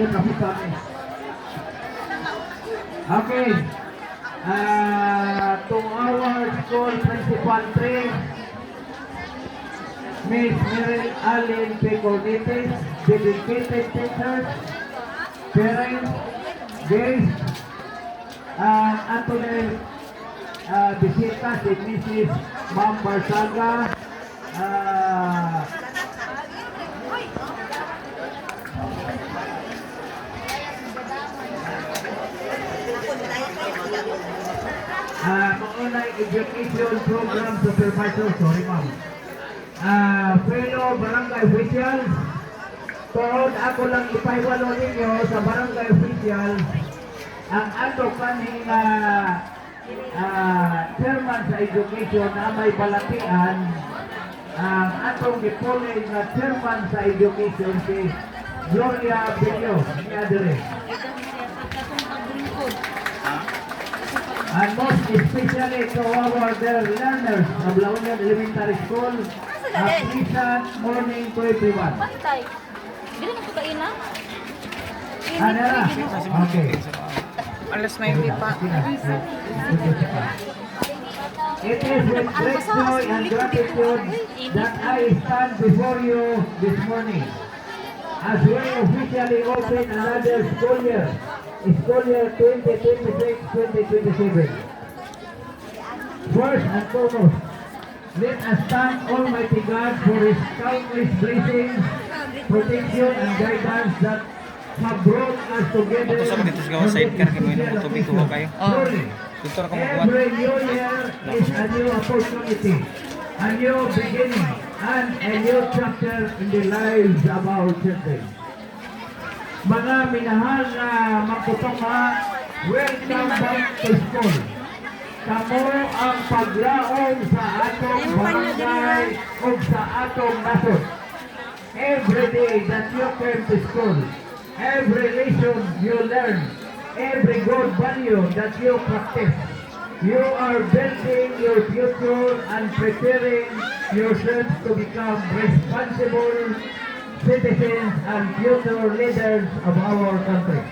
yun na po kami. Okay. To our school principal 3, Miss Meryl Allen Peconitis, dedicated teachers, parents, guests, Antonel bisita si Mrs. Ma'am Barsaga, Maunay Education Program Supervisor, sorry ma'am. Fellow barangay officials, tuod ako lang ipaiwalo ninyo sa barangay officials ang ato kaning chairman sa education na may balatian ang atong gipuling na chairman sa education si Gloria Bello niya dire. And most especially to our dear learners of Launian Elementary School, a pleasant morning to everyone. Pantay. Dili na po kain na? Anara, okay. Alas 9 pa. It is with great joy and gratitude that I stand before you this morning as we officially open another school year 2026-2027. First and foremost, let us thank Almighty God for His countless blessings, protection, and guidance that have brought us together. Ito sa dito sa gawa side car kay mo tubig ko kayo. Truly, Dito ra ko magbuhat. every new year is a new opportunity, a new beginning, and a new chapter in the lives of our children. Mga minahal na magtutunga, welcome back to school. Kamo ang paglaom sa atong barangay o sa atong nasod. Every day that you came to school, every lesson you learn, every good value that you practice, you are building your future and preparing yourselves to become responsible citizens and future leaders of our country.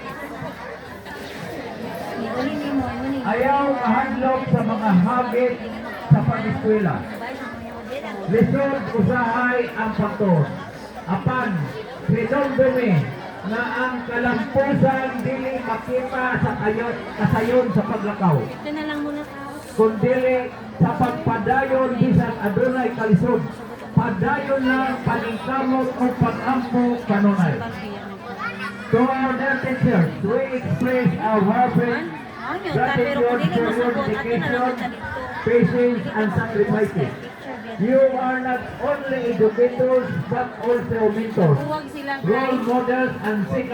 Ayaw mahadlok sa mga habit sa pag-eskwela. Lisod usahay ang pagtuon. Apan, pinondumi na ang kalampusan dili makita sa kasayon sa paglakaw. Ito na lang muna tao. Kundili sa pagpadayon bisan adunay kalisod. Padayon lang paningkamot o pag-ampo kanunay. To our dear teachers, we express our heartfelt gratitude for your dedication, patience, and sacrifices. You are not only educators but also mentors, Huwag sila role models, and second